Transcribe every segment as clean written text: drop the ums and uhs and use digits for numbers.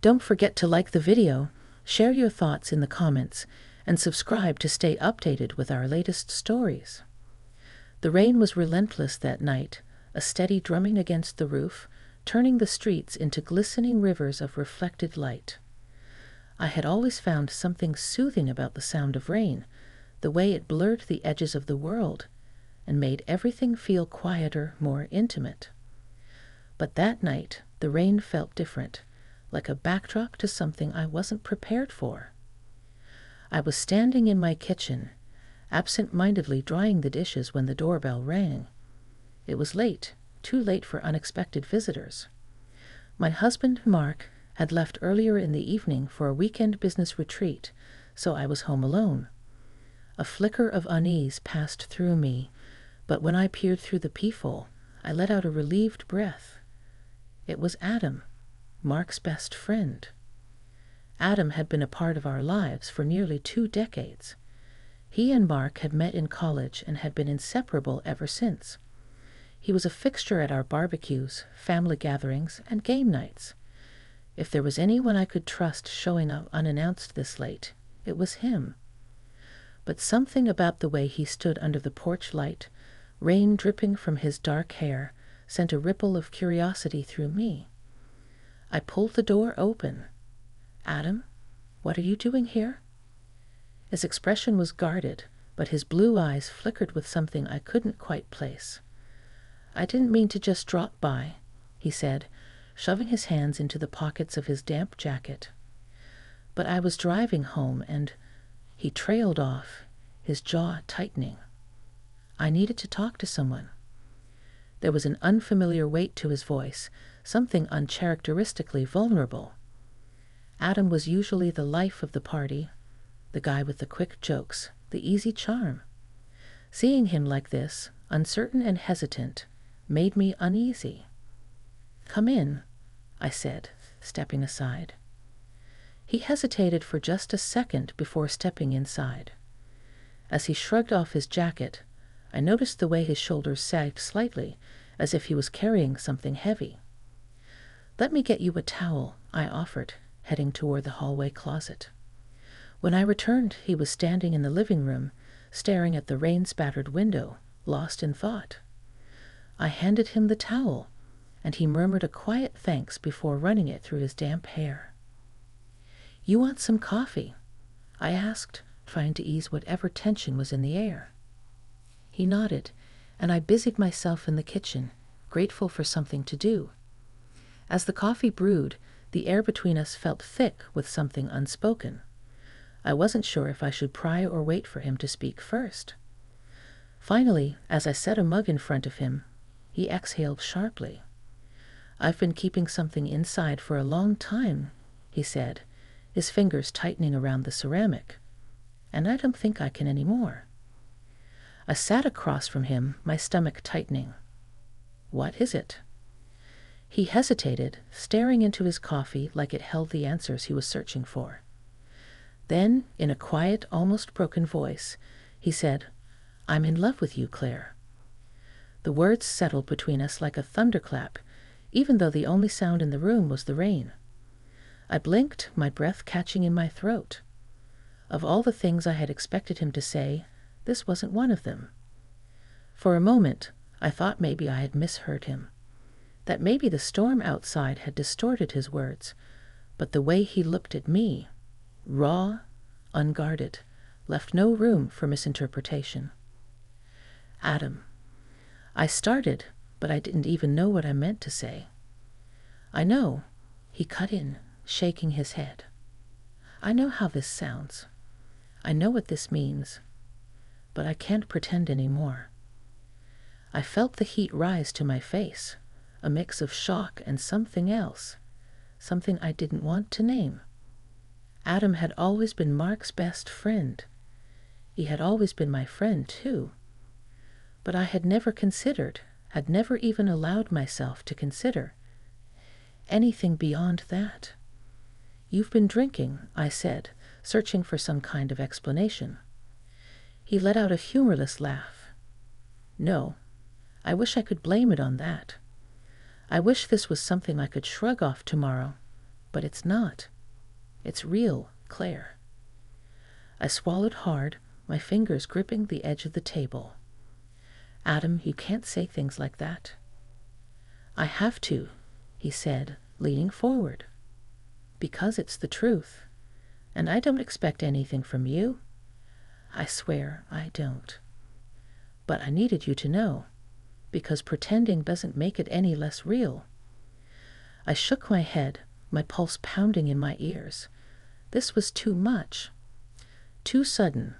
Don't forget to like the video, share your thoughts in the comments, and subscribe to stay updated with our latest stories. The rain was relentless that night, a steady drumming against the roof, turning the streets into glistening rivers of reflected light. I had always found something soothing about the sound of rain, the way it blurred the edges of the world and made everything feel quieter, more intimate. But that night, the rain felt different, like a backdrop to something I wasn't prepared for. I was standing in my kitchen, absent-mindedly drying the dishes when the doorbell rang. It was late, too late for unexpected visitors. My husband, Mark, had left earlier in the evening for a weekend business retreat, so I was home alone. A flicker of unease passed through me, but when I peered through the peephole, I let out a relieved breath. It was Adam, Mark's best friend. Adam had been a part of our lives for nearly 2 decades. He and Mark had met in college and had been inseparable ever since. He was a fixture at our barbecues, family gatherings, and game nights. If there was anyone I could trust showing up unannounced this late, it was him. But something about the way he stood under the porch light, rain dripping from his dark hair, sent a ripple of curiosity through me. I pulled the door open. "Adam, what are you doing here?" His expression was guarded, but his blue eyes flickered with something I couldn't quite place. "I didn't mean to just drop by," he said, shoving his hands into the pockets of his damp jacket. "But I was driving home and—" He trailed off, his jaw tightening. I needed to talk to someone. There was an unfamiliar weight to his voice, something uncharacteristically vulnerable. Adam was usually the life of the party, the guy with the quick jokes, the easy charm. Seeing him like this, uncertain and hesitant, made me uneasy. "Come in," I said, stepping aside. He hesitated for just a second before stepping inside. As he shrugged off his jacket, I noticed the way his shoulders sagged slightly, as if he was carrying something heavy. "Let me get you a towel," I offered, heading toward the hallway closet. When I returned, he was standing in the living room, staring at the rain-spattered window, lost in thought. I handed him the towel, and he murmured a quiet thanks before running it through his damp hair. "You want some coffee?" I asked, trying to ease whatever tension was in the air. He nodded, and I busied myself in the kitchen, grateful for something to do. As the coffee brewed, the air between us felt thick with something unspoken. I wasn't sure if I should pry or wait for him to speak first. Finally, as I set a mug in front of him, he exhaled sharply. "I've been keeping something inside for a long time," he said, his fingers tightening around the ceramic. "And I don't think I can anymore." I sat across from him, my stomach tightening. "What is it?" He hesitated, staring into his coffee like it held the answers he was searching for. Then, in a quiet, almost broken voice, he said, "I'm in love with you, Claire." The words settled between us like a thunderclap, even though the only sound in the room was the rain. I blinked, my breath catching in my throat. Of all the things I had expected him to say, this wasn't one of them. For a moment, I thought maybe I had misheard him, that maybe the storm outside had distorted his words, but the way he looked at me, raw, unguarded, left no room for misinterpretation. "Adam," I started, but I didn't even know what I meant to say. "I know," he cut in, shaking his head. "I know how this sounds. I know what this means, but I can't pretend anymore." I felt the heat rise to my face, a mix of shock and something else, something I didn't want to name. Adam had always been Mark's best friend. He had always been my friend, too. But I had never considered, had never even allowed myself to consider, anything beyond that. "You've been drinking," I said, searching for some kind of explanation. He let out a humorless laugh. "No, I wish I could blame it on that. I wish this was something I could shrug off tomorrow, But it's not. It's real, Claire. I swallowed hard, my fingers gripping the edge of the table. Adam, you can't say things like that. I have to, he said, leaning forward. Because it's the truth. And I don't expect anything from you. I swear I don't. But I needed you to know, because pretending doesn't make it any less real. I shook my head, my pulse pounding in my ears. This was too much. Too sudden.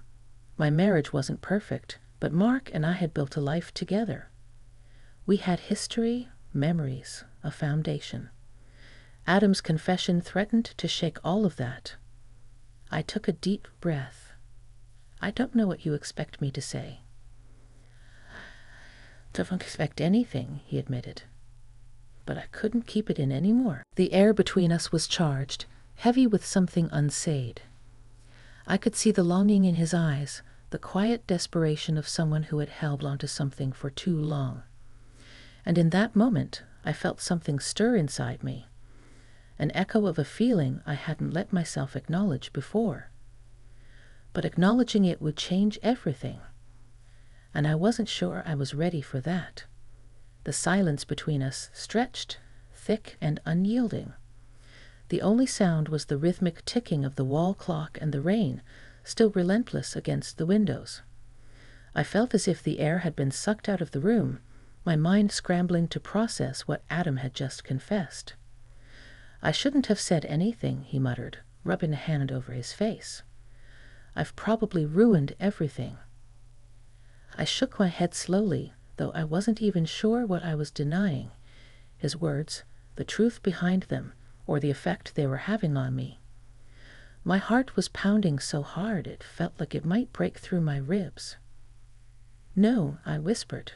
My marriage wasn't perfect, but Mark and I had built a life together. We had history, memories, a foundation. Adam's confession threatened to shake all of that. I took a deep breath. I don't know what you expect me to say. Don't expect anything, he admitted. But I couldn't keep it in any more. The air between us was charged, heavy with something unsaid. I could see the longing in his eyes, the quiet desperation of someone who had held onto something for too long. And in that moment, I felt something stir inside me, an echo of a feeling I hadn't let myself acknowledge before. But acknowledging it would change everything. And I wasn't sure I was ready for that. The silence between us stretched, thick and unyielding. The only sound was the rhythmic ticking of the wall clock and the rain, still relentless against the windows. I felt as if the air had been sucked out of the room, my mind scrambling to process what Adam had just confessed. I shouldn't have said anything, he muttered, rubbing a hand over his face. I've probably ruined everything. I shook my head slowly, though I wasn't even sure what I was denying. His words, the truth behind them, or the effect they were having on me. My heart was pounding so hard it felt like it might break through my ribs. No, I whispered.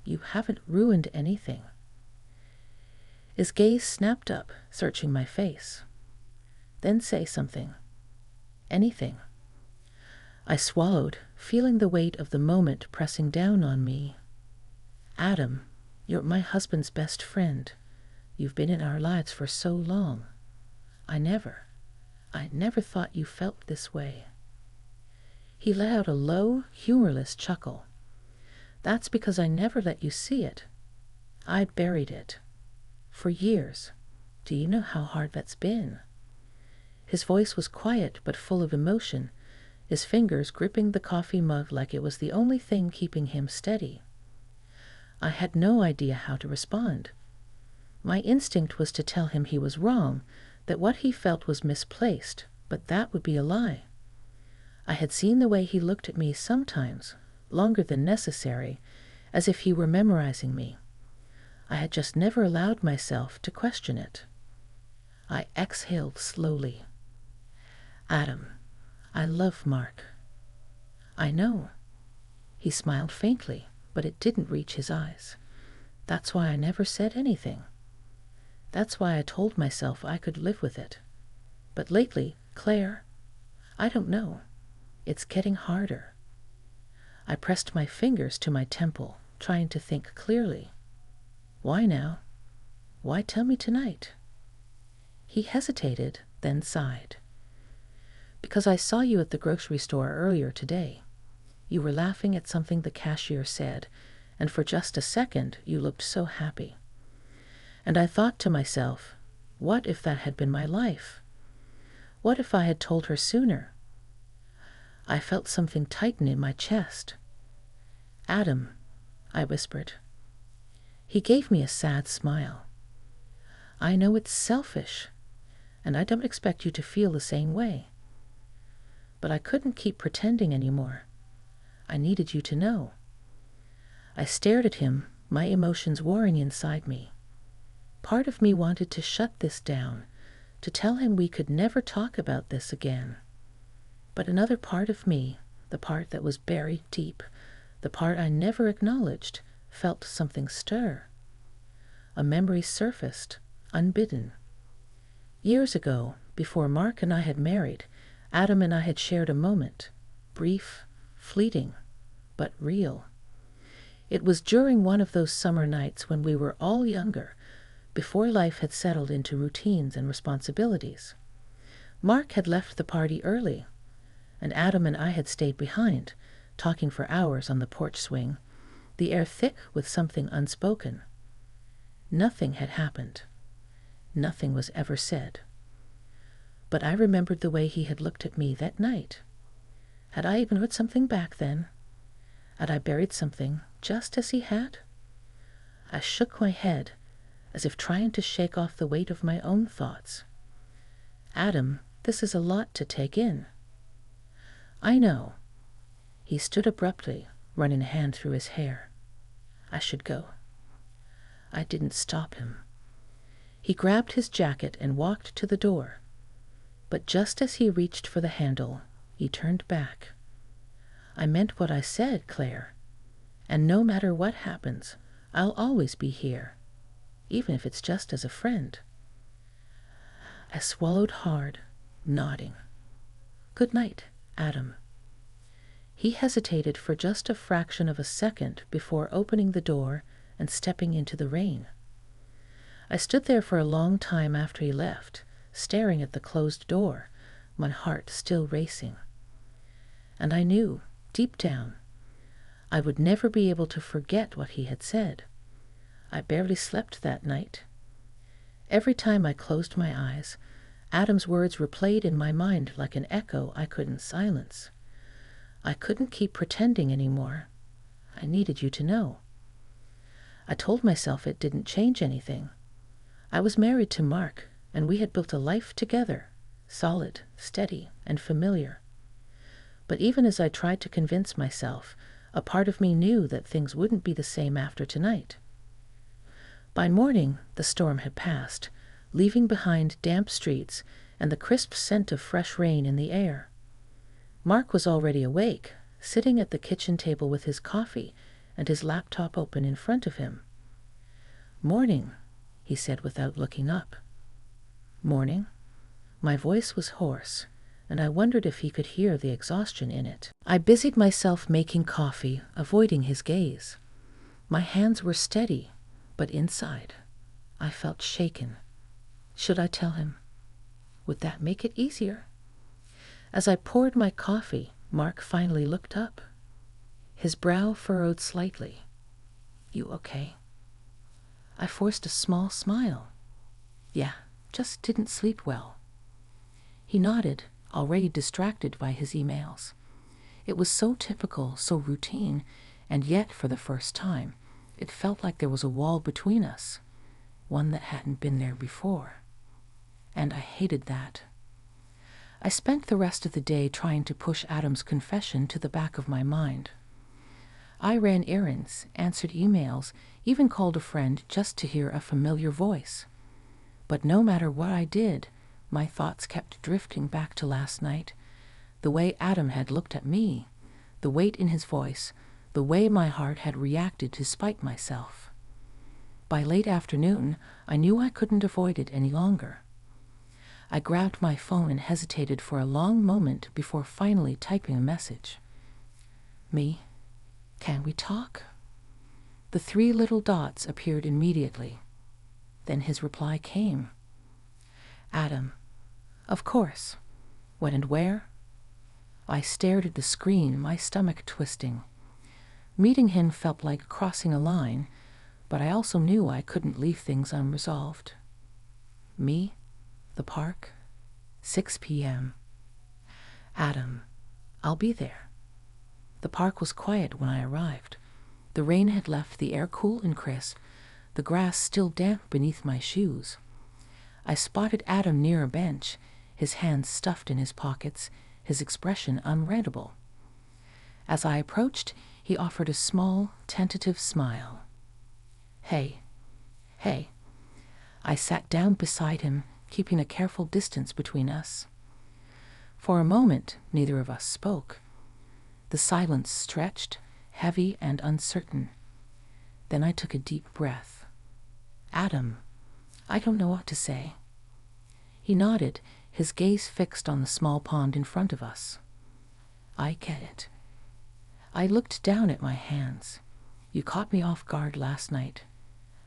You haven't ruined anything. His gaze snapped up, searching my face. Then say something. Anything. I swallowed, feeling the weight of the moment pressing down on me. Adam, you're my husband's best friend. You've been in our lives for so long. I never thought you felt this way. He let out a low, humorless chuckle. That's because I never let you see it. I'd buried it. For years. Do you know how hard that's been? His voice was quiet but full of emotion, his fingers gripping the coffee mug like it was the only thing keeping him steady. I had no idea how to respond. My instinct was to tell him he was wrong, that what he felt was misplaced, but that would be a lie. I had seen the way he looked at me sometimes, longer than necessary, as if he were memorizing me. I had just never allowed myself to question it. I exhaled slowly. Adam, I love Mark. I know. He smiled faintly, but it didn't reach his eyes. That's why I never said anything. That's why I told myself I could live with it. But lately, Claire, I don't know. It's getting harder. I pressed my fingers to my temple, trying to think clearly. Why now? Why tell me tonight? He hesitated, then sighed. Because I saw you at the grocery store earlier today. You were laughing at something the cashier said, and for just a second you looked so happy. And I thought to myself, what if that had been my life? What if I had told her sooner? I felt something tighten in my chest. Adam, I whispered. He gave me a sad smile. I know it's selfish, and I don't expect you to feel the same way. But I couldn't keep pretending anymore. I needed you to know. I stared at him, my emotions warring inside me. Part of me wanted to shut this down, to tell him we could never talk about this again. But another part of me, the part that was buried deep, the part I never acknowledged, felt something stir. A memory surfaced, unbidden. Years ago, before Mark and I had married, Adam and I had shared a moment, brief, fleeting, but real. It was during one of those summer nights when we were all younger, before life had settled into routines and responsibilities. Mark had left the party early, and Adam and I had stayed behind, talking for hours on the porch swing, the air thick with something unspoken. Nothing had happened. Nothing was ever said. But I remembered the way he had looked at me that night. Had I ignored something back then? Had I buried something just as he had? I shook my head, as if trying to shake off the weight of my own thoughts. Adam, this is a lot to take in. I know. He stood abruptly, running a hand through his hair. I should go. I didn't stop him. He grabbed his jacket and walked to the door. But just as he reached for the handle, he turned back. I meant what I said, Claire. And no matter what happens, I'll always be here, even if it's just as a friend. I swallowed hard, nodding. Good night, Adam. He hesitated for just a fraction of a second before opening the door and stepping into the rain. I stood there for a long time after he left, staring at the closed door, my heart still racing. And I knew, deep down, I would never be able to forget what he had said. I barely slept that night. Every time I closed my eyes, Adam's words replayed in my mind like an echo I couldn't silence. I couldn't keep pretending anymore. I needed you to know. I told myself it didn't change anything. I was married to Mark, and we had built a life together, solid, steady, and familiar. But even as I tried to convince myself, a part of me knew that things wouldn't be the same after tonight. By morning, the storm had passed, leaving behind damp streets and the crisp scent of fresh rain in the air. Mark was already awake, sitting at the kitchen table with his coffee and his laptop open in front of him. Morning, he said without looking up. Morning. My voice was hoarse, and I wondered if he could hear the exhaustion in it. I busied myself making coffee, avoiding his gaze. My hands were steady, but inside, I felt shaken. Should I tell him? Would that make it easier? As I poured my coffee, Mark finally looked up. His brow furrowed slightly. You okay? I forced a small smile. Yeah, just didn't sleep well. He nodded, already distracted by his emails. It was so typical, so routine, and yet, for the first time, it felt like there was a wall between us, one that hadn't been there before. And I hated that. I spent the rest of the day trying to push Adam's confession to the back of my mind. I ran errands, answered emails, even called a friend just to hear a familiar voice. But no matter what I did, my thoughts kept drifting back to last night, the way Adam had looked at me, the weight in his voice, the way my heart had reacted despite myself. By late afternoon, I knew I couldn't avoid it any longer. I grabbed my phone and hesitated for a long moment before finally typing a message. Me, can we talk? The 3 little dots appeared immediately. Then his reply came. Adam, of course. When and where? I stared at the screen, my stomach twisting. Meeting him felt like crossing a line, but I also knew I couldn't leave things unresolved. Me, the park, 6 p.m. Adam, I'll be there. The park was quiet when I arrived. The rain had left the air cool and crisp, the grass still damp beneath my shoes. I spotted Adam near a bench, his hands stuffed in his pockets, his expression unreadable. As I approached, he offered a small, tentative smile. Hey. I sat down beside him, keeping a careful distance between us. For a moment, neither of us spoke. The silence stretched, heavy and uncertain. Then I took a deep breath. Adam, I don't know what to say. He nodded, his gaze fixed on the small pond in front of us. I get it. I looked down at my hands. You caught me off guard last night.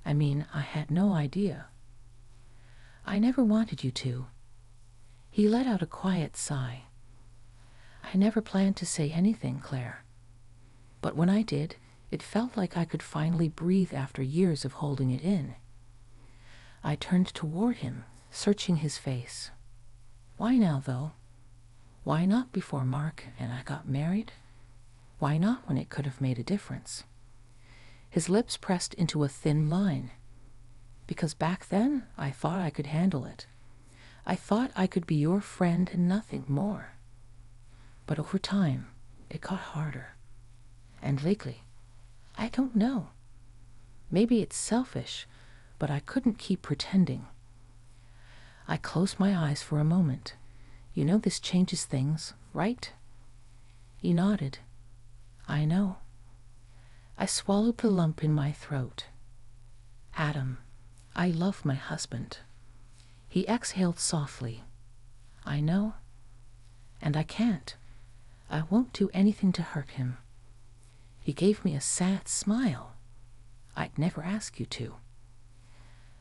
I mean, I had no idea. I never wanted you to. He let out a quiet sigh. I never planned to say anything, Claire. But when I did, it felt like I could finally breathe after years of holding it in. I turned toward him, searching his face. Why now, though? Why not before Mark and I got married? Why not when it could have made a difference? His lips pressed into a thin line. Because back then, I thought I could handle it. I thought I could be your friend and nothing more. But over time, it got harder. And lately, I don't know. Maybe it's selfish, but I couldn't keep pretending. I closed my eyes for a moment. You know this changes things, right? He nodded. I know. I swallowed the lump in my throat. Adam, I love my husband. He exhaled softly. I know. And I can't. I won't do anything to hurt him. He gave me a sad smile. I'd never ask you to.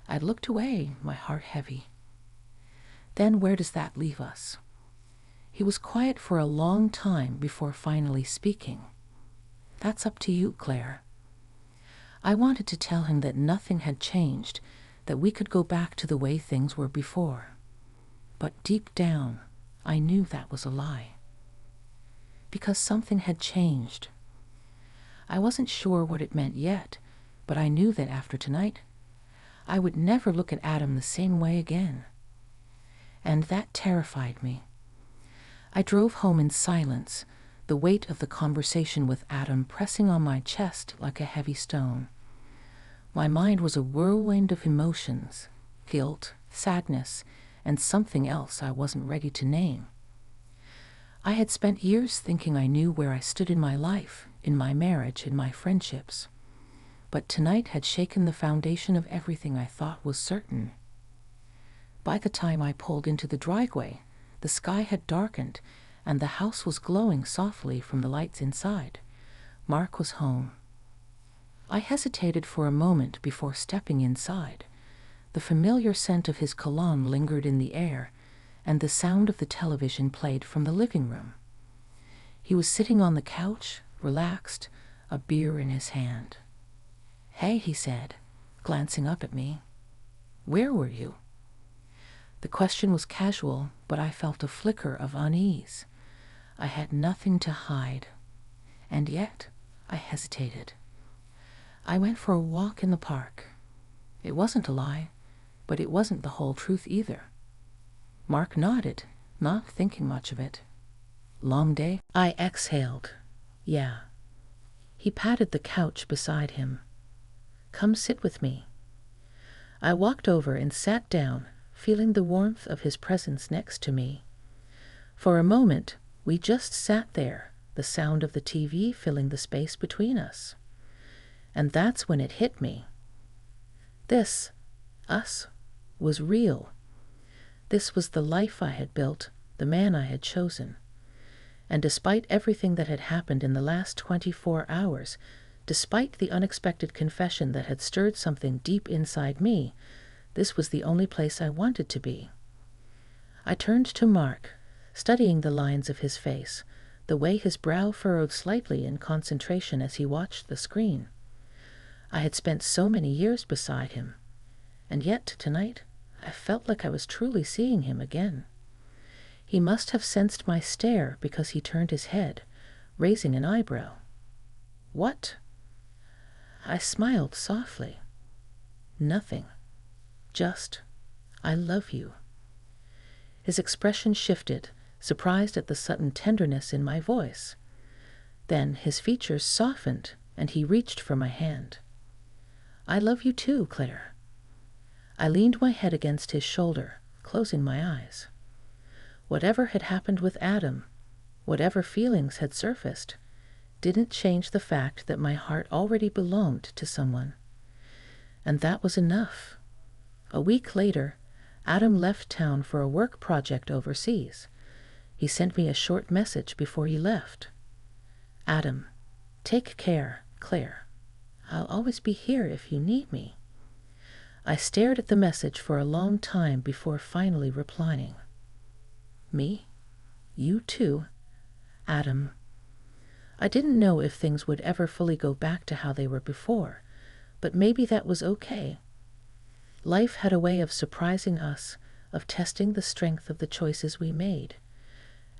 I looked away, my heart heavy. Then where does that leave us? He was quiet for a long time before finally speaking. That's up to you, Claire. I wanted to tell him that nothing had changed, that we could go back to the way things were before. But deep down, I knew that was a lie. Because something had changed. I wasn't sure what it meant yet, but I knew that after tonight, I would never look at Adam the same way again. And that terrified me. I drove home in silence, the weight of the conversation with Adam pressing on my chest like a heavy stone. My mind was a whirlwind of emotions, guilt, sadness, and something else I wasn't ready to name. I had spent years thinking I knew where I stood in my life, in my marriage, in my friendships. But tonight had shaken the foundation of everything I thought was certain. By the time I pulled into the driveway, the sky had darkened, and the house was glowing softly from the lights inside. Mark was home. I hesitated for a moment before stepping inside. The familiar scent of his cologne lingered in the air, and the sound of the television played from the living room. He was sitting on the couch, relaxed, a beer in his hand. "Hey," he said, glancing up at me. "Where were you?" The question was casual, but I felt a flicker of unease. I had nothing to hide. And yet, I hesitated. I went for a walk in the park. It wasn't a lie, but it wasn't the whole truth either. Mark nodded, not thinking much of it. "Long day?" I exhaled. "Yeah." He patted the couch beside him. "Come sit with me." I walked over and sat down, feeling the warmth of his presence next to me. For a moment, we just sat there, the sound of the TV filling the space between us. And that's when it hit me. This, us, was real. This was the life I had built, the man I had chosen. And despite everything that had happened in the last 24 hours, despite the unexpected confession that had stirred something deep inside me, this was the only place I wanted to be. I turned to Mark, studying the lines of his face, the way his brow furrowed slightly in concentration as he watched the screen. I had spent so many years beside him, and yet tonight I felt like I was truly seeing him again. He must have sensed my stare because he turned his head, raising an eyebrow. "What?" I smiled softly. "Nothing. Just, I love you." His expression shifted, surprised at the sudden tenderness in my voice. Then his features softened, and he reached for my hand. "I love you too, Claire." I leaned my head against his shoulder, closing my eyes. Whatever had happened with Adam, whatever feelings had surfaced, didn't change the fact that my heart already belonged to someone. And that was enough. A week later, Adam left town for a work project overseas. He sent me a short message before he left. "Adam, take care, Claire. I'll always be here if you need me." I stared at the message for a long time before finally replying. Me? You too? Adam. I didn't know if things would ever fully go back to how they were before, but maybe that was okay. Life had a way of surprising us, of testing the strength of the choices we made.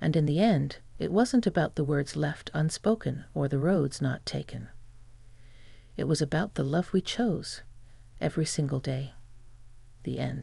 And in the end, it wasn't about the words left unspoken or the roads not taken. It was about the love we chose, every single day. The end.